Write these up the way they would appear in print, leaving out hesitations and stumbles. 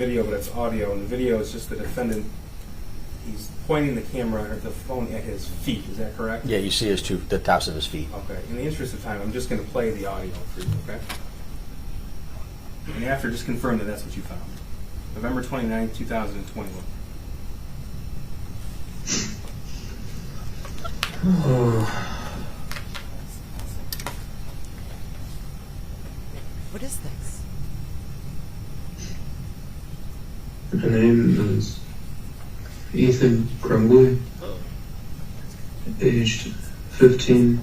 video, but it's audio, and the video is just the defendant. He's pointing the camera or the phone at his feet. Is that correct? Yeah, you see the tops of his feet. Okay. In the interest of time, I'm just going to play the audio for you, okay? And after, just confirm that that's what you found. November 29, 2021. What is this? My name is Ethan Crumbley, aged 15,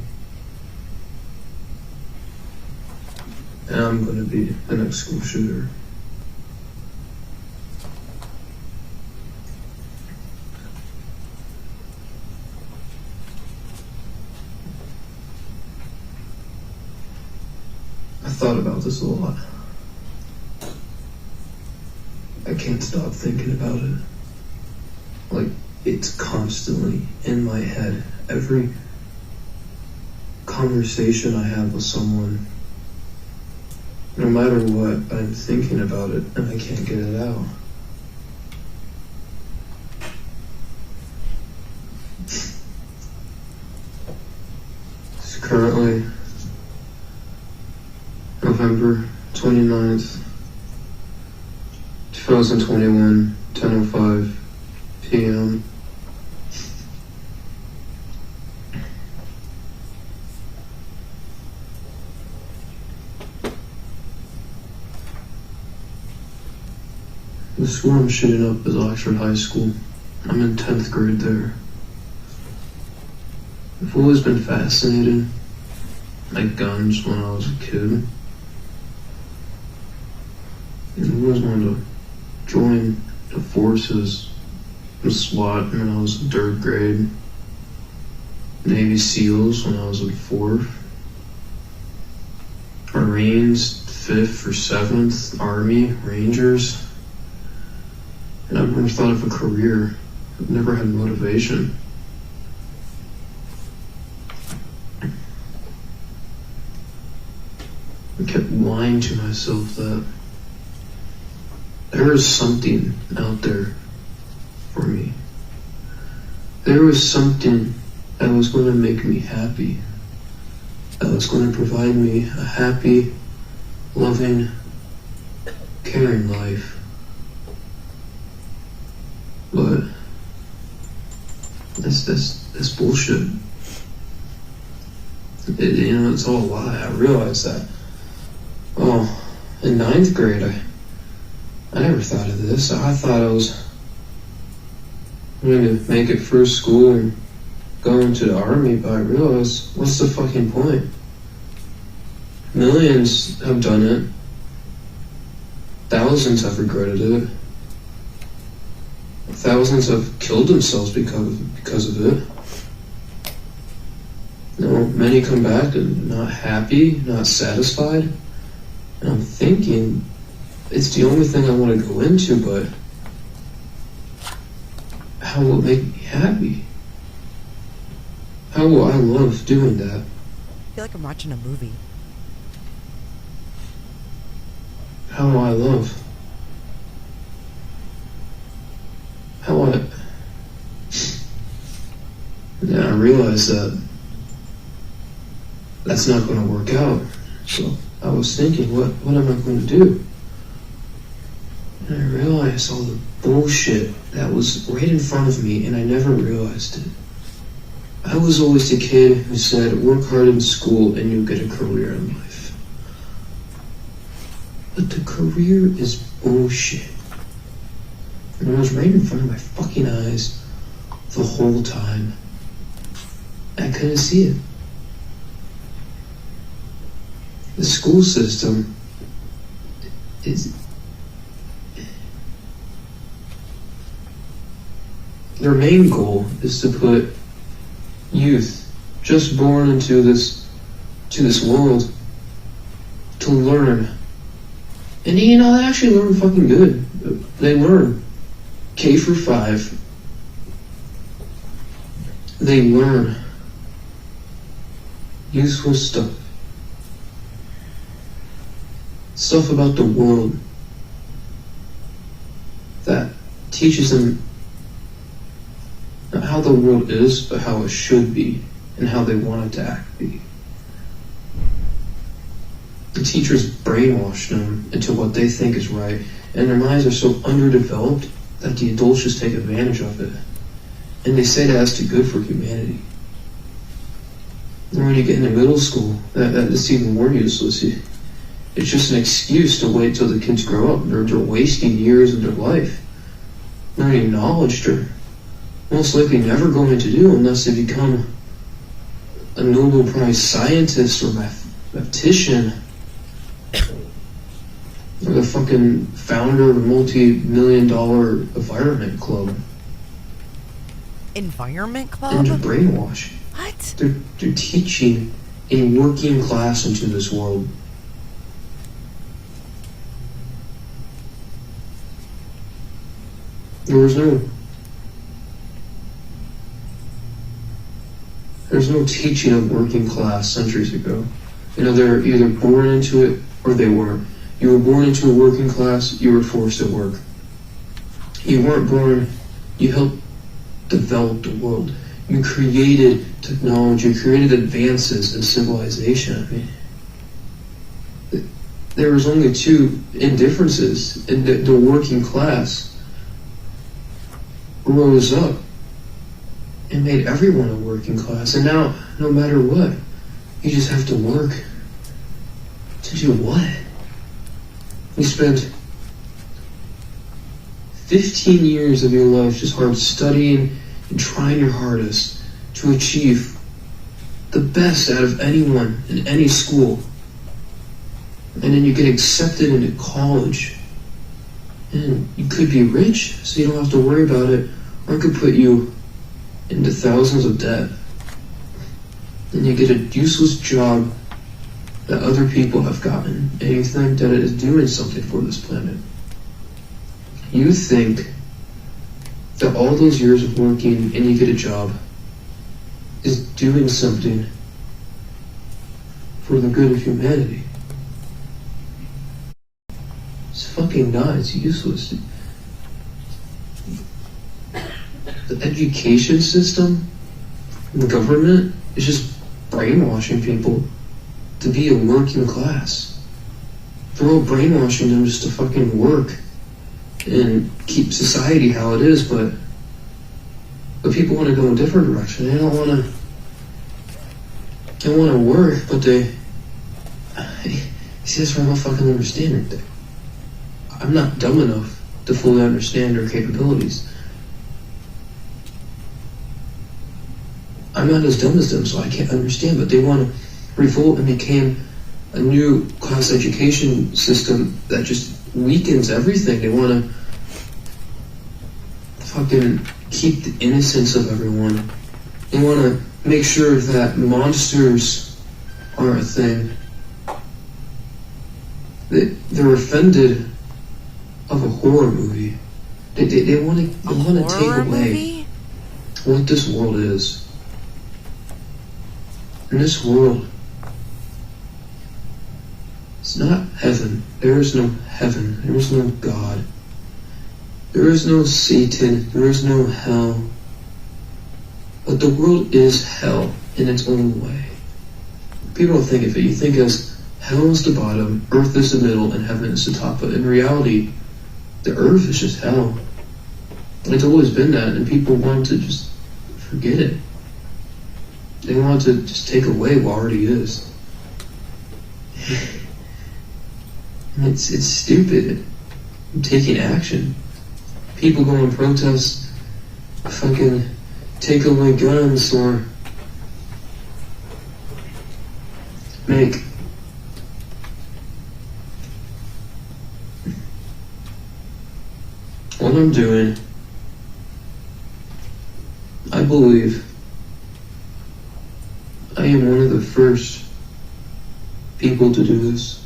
and I'm going to be the next school shooter. I thought about this a lot. I can't stop thinking about it. Like, it's constantly in my head. Every conversation I have with someone, no matter what, I'm thinking about it and I can't get it out. It's currently November 29th, 2021, 10:05 p.m. The school I'm shooting up is Oxford High School. I'm in 10th grade there. I've always been fascinated by guns when I was a kid. And I always wanted to join the forces, the SWAT when I was in 3rd grade, Navy SEALs when I was in 4th, Marines 5th or 7th, Army, Rangers. And I've never thought of a career. I've never had motivation. I kept lying to myself that there was something out there for me. There was something that was going to make me happy, that was going to provide me a happy, loving, caring life. But that's bullshit. It's all a lie. I realized that. Oh, in 9th grade, I never thought of this. I thought I was going to make it through school and go into the army, but I realized, what's the fucking point? Millions have done it. Thousands have regretted it. Thousands have killed themselves because of it. Many come back and not happy, not satisfied. And I'm thinking, it's the only thing I want to go into, but how will it make me happy? How will I love doing that? I feel like I'm watching a movie. How will I love? Yeah, I realized that that's not going to work out. So I was thinking, what am I going to do? And I realized all the bullshit that was right in front of me, and I never realized it. I was always the kid who said, work hard in school and you'll get a career in life. But the career is bullshit. And it was right in front of my fucking eyes the whole time. I couldn't see it. The school system is... Their main goal is to put youth just born into this world to learn. And they actually learn fucking good. They learn K through 5. They learn useful stuff. Stuff about the world. teaches them not how the world is, but how it should be, and how they want it to act be. The teachers brainwash them into what they think is right, and their minds are so underdeveloped that the adults just take advantage of it. And they say that's too good for humanity. And when you get into middle school, that's even more useless. It's just an excuse to wait till the kids grow up. They're wasting years of their life learning knowledge they're most likely never going to do unless they become a Nobel Prize scientist or mathematician or the fucking founder of a multi-million-dollar environment club. Environment And club? they're brainwashed. What? They're teaching a working class into this world. There's no teaching of working class centuries ago. You know, they're either born into it or they weren't. You were born into a working class, you were forced to work. You weren't born, you helped develop the world. You created technology, you created advances in civilization. I mean, there was only two indifferences, and the working class rose up and made everyone a working class. And now, no matter what, you just have to work. To do what? You spend 15 years of your life just hard studying and trying your hardest to achieve the best out of anyone in any school. And then you get accepted into college. And you could be rich, so you don't have to worry about it, or it could put you into thousands of debt. And you get a useless job that other people have gotten, and you think that it is doing something for this planet. You think that all those years of working and you get a job is doing something for the good of humanity. It's fucking not. It's useless. The education system, the government, is just brainwashing people to be a working class. They're all brainwashing them just to fucking work and keep society how it is, but people want to go in a different direction. They don't want to work, but they see, that's why I don't fucking understand it. I'm not dumb enough to fully understand their capabilities. I'm not as dumb as them, so I can't understand, but they want to revolt and become a new class education system that just weakens everything. They want to fucking keep the innocence of everyone. They want to make sure that monsters are a thing. They're offended of a horror movie. They want to take away what this world is. In this world, it's not heaven. There is no heaven. There is no God. There is no Satan. There is no hell. But the world is hell in its own way. People don't think of it. You think as hell is the bottom, earth is the middle, and heaven is the top. But in reality, the earth is just hell. It's always been that, and people want to just forget it. They want to just take away what already is. And it's stupid. I'm taking action. People go and protest, fucking take away guns, or make what I'm doing. I believe I am one of the first people to do this.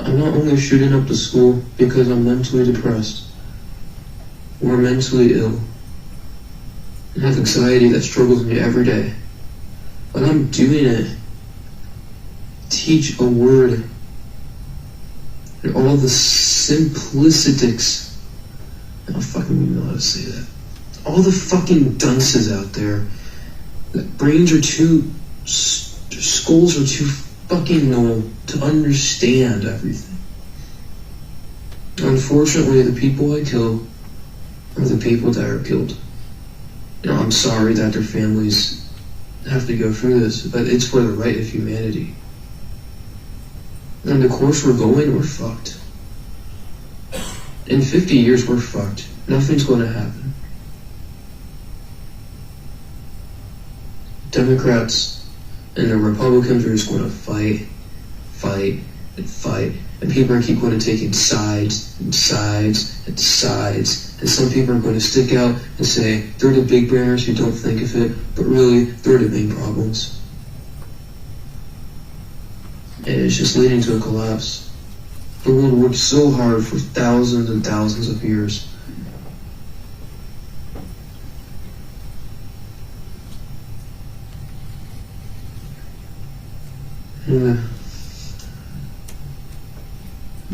I'm not only shooting up the school because I'm mentally depressed or mentally ill and have anxiety that struggles me every day, but I'm doing it to teach a word and and all the simplicities, I don't fucking even know how to say that, all the fucking dunces out there, that brains are too, their skulls are too fucking null to understand everything. Unfortunately, the people I kill are the people that are killed. I'm sorry that their families have to go through this, but it's for the right of humanity. And the course we're going, we're fucked. In 50 years, we're fucked. Nothing's going to happen. Democrats and the Republicans are just going to fight, and people are keep going to taking sides, and some people are going to stick out and say they're the big brainers who don't think of it, but really, they're the main problems. And it's just leading to a collapse. The world worked so hard for thousands and thousands of years. Yeah.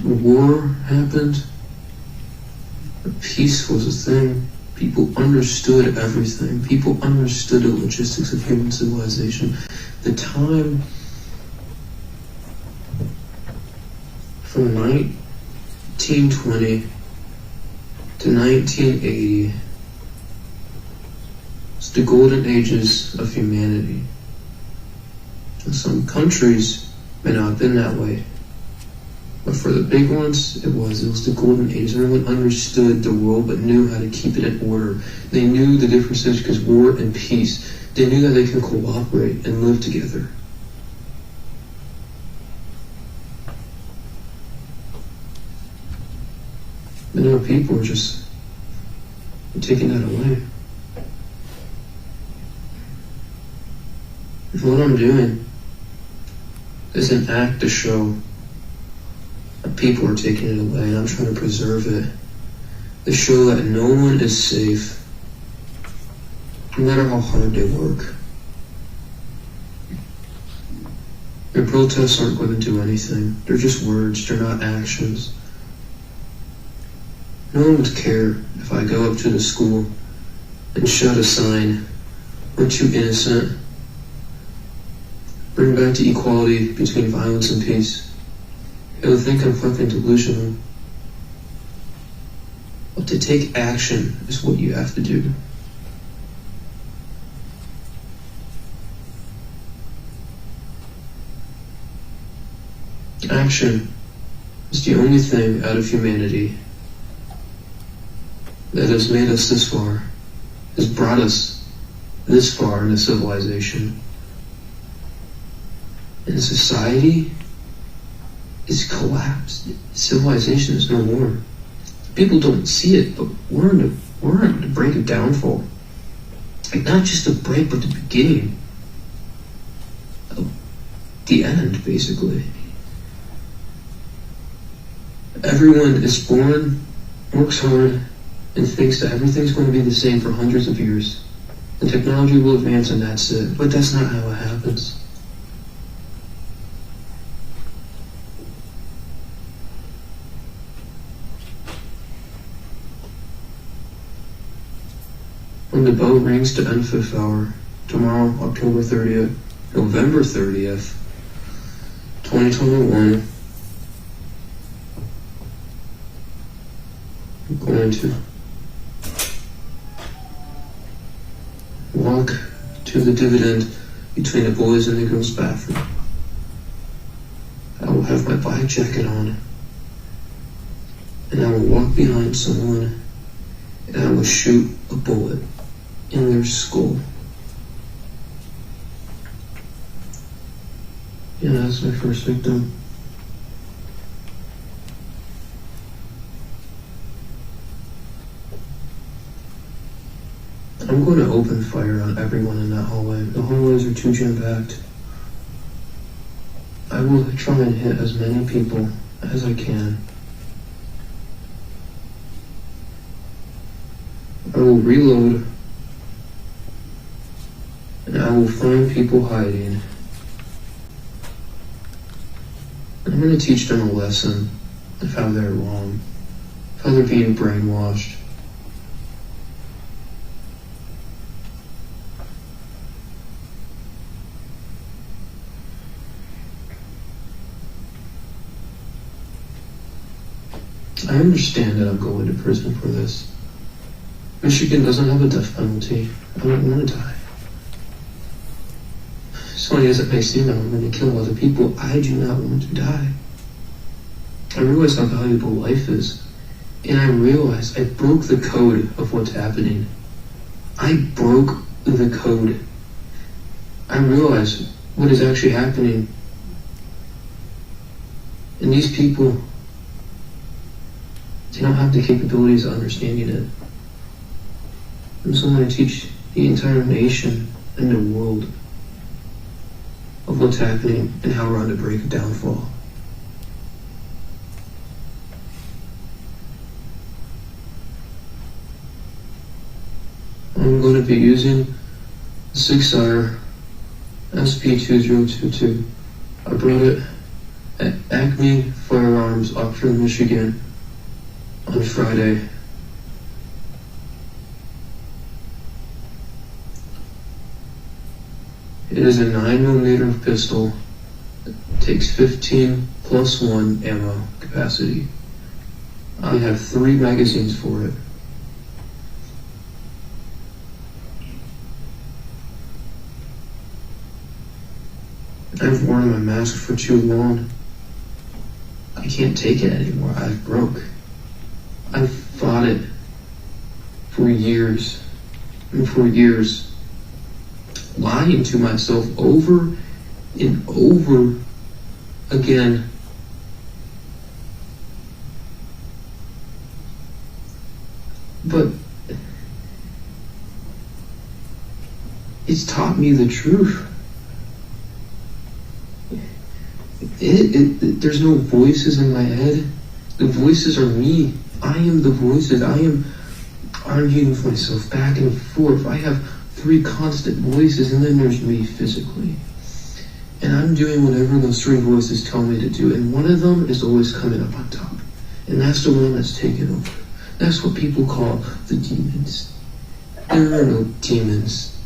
War happened. Peace was a thing. People understood everything. People understood the logistics of human civilization. The time from 1920 to 1980 was the golden ages of humanity. In some countries may not have been that way. But for the big ones, it was the golden age. Everyone understood the world but knew how to keep it in order. They knew the differences because war and peace. They knew that they can cooperate and live together. But now people are just taking that away. And what I'm doing is an act to show that people are taking it away, and I'm trying to preserve it. To show that no one is safe, no matter how hard they work. Your protests aren't going to do anything. They're just words, they're not actions. No one would care if I go up to the school and shout a sign, "We're too innocent. Bring back the equality between violence and peace." They would think I'm fucking delusional. But to take action is what you have to do. Action is the only thing out of humanity that has made us this far, has brought us this far in a civilization. And society is collapsed. Civilization is no more. People don't see it, but we're on the brink of downfall. Like, not just the break, but the beginning of the end, basically. Everyone is born, works hard, and thinks that everything's going to be the same for hundreds of years. And technology will advance and that's it. But that's not how it happens. When the bell rings to end 5th hour, tomorrow, October 30th, November 30th, 2021, I'm going to walk to the dividend between the boys and the girls' bathroom. I will have my black jacket on, and I will walk behind someone, and I will shoot a bullet in their skull. Yeah, that's my first victim. I'm going to open fire on everyone in that hallway. The hallways are too jam-packed. I will try and hit as many people as I can. I will reload, and I will find people hiding. I'm going to teach them a lesson of how they're wrong, of how they're being brainwashed. I understand that I'm going to prison for this. Michigan doesn't have a death penalty. I don't want to die. As funny as it may seem, I'm going to kill other people. I do not want to die. I realize how valuable life is. And I realize I broke the code of what's happening. I broke the code. I realize what is actually happening. And these people, they don't have the capabilities of understanding it. And so I'm going to teach the entire nation and the world of what's happening and how we're on the brink of downfall. I'm going to be using the 6R SP2022. I brought it at Acme Firearms, Oakland, Michigan on Friday. It is a 9mm pistol. It takes 15 plus 1 ammo capacity. I have 3 magazines for it. I've worn my mask for too long. I can't take it anymore. I've broke. I've fought it for years and for years, lying to myself over and over again. But it's taught me the truth. There's no voices in my head. The voices are me. I am the voices. I am arguing with myself back and forth. I have 3 constant voices, and then there's me physically. And I'm doing whatever those 3 voices tell me to do, and one of them is always coming up on top. And that's the one that's taken over. That's what people call the demons. There are no demons.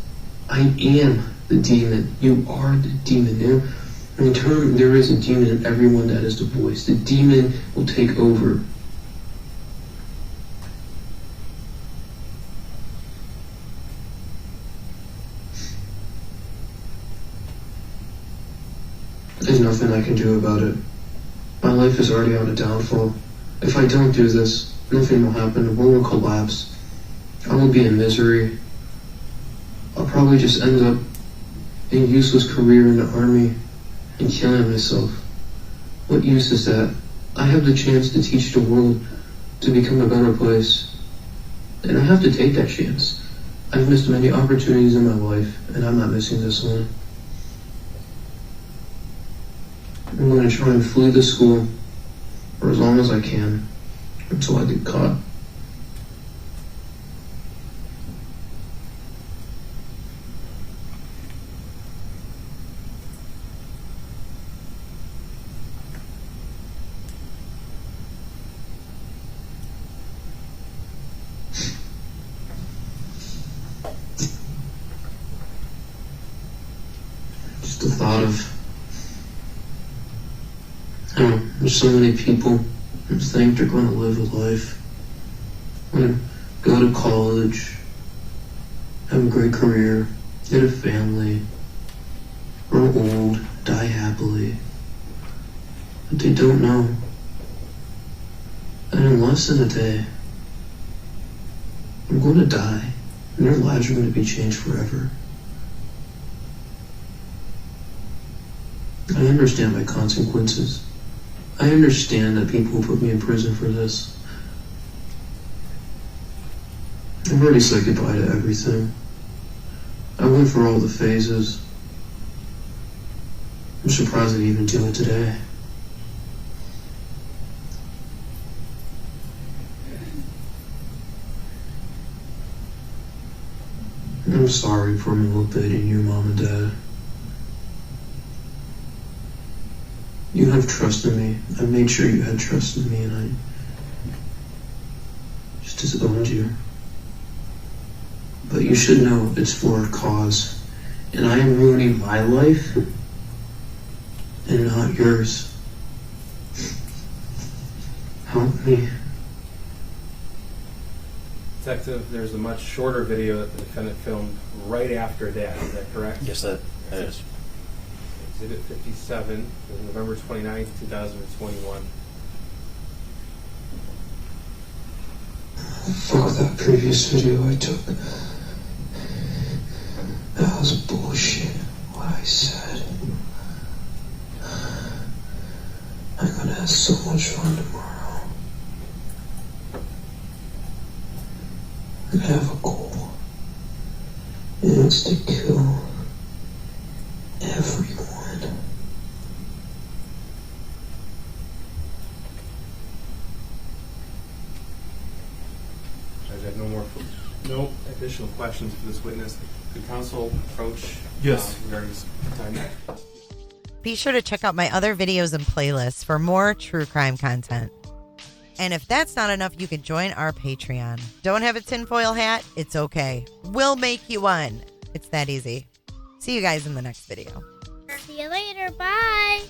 I am the demon. You are the demon. There is a demon in everyone that is the voice. The demon will take over. There's nothing I can do about it. My life is already on a downfall. If I don't do this, nothing will happen. The world will collapse. I will be in misery. I'll probably just end up in a useless career in the army and killing myself. What use is that? I have the chance to teach the world to become a better place. And I have to take that chance. I've missed many opportunities in my life, and I'm not missing this one. I'm going to try and flee the school for as long as I can until I get caught. Just the thought of there's so many people who think they're going to live a life, going to go to college, have a great career, get a family, grow old, die happily. But they don't know that in less than a day, I'm going to die, and their lives are going to be changed forever. I understand my consequences. I understand that people will put me in prison for this. I've already said goodbye to everything. I went for all the phases. I'm surprised I even do it today. I'm sorry for manipulating you, Mom and Dad. You have trust in me. I made sure you had trust in me, and I just disowned you. But you should know it's for a cause, and I am ruining my life and not yours. Help me. Detective, there's a much shorter video that the defendant filmed right after that. Is that correct? Yes, that is. Exhibit 57, November 29th, 2021. Fuck that previous video I took. That was bullshit, what I said. I'm gonna have so much fun tomorrow. I have a goal, and it's to kill everyone. Judge, I have no additional questions for this witness. Could counsel approach? Yes. Regarding this time. Be sure to check out my other videos and playlists for more true crime content. And if that's not enough, you can join our Patreon. Don't have a tinfoil hat? It's okay. We'll make you one. It's that easy. See you guys in the next video. See you later. Bye.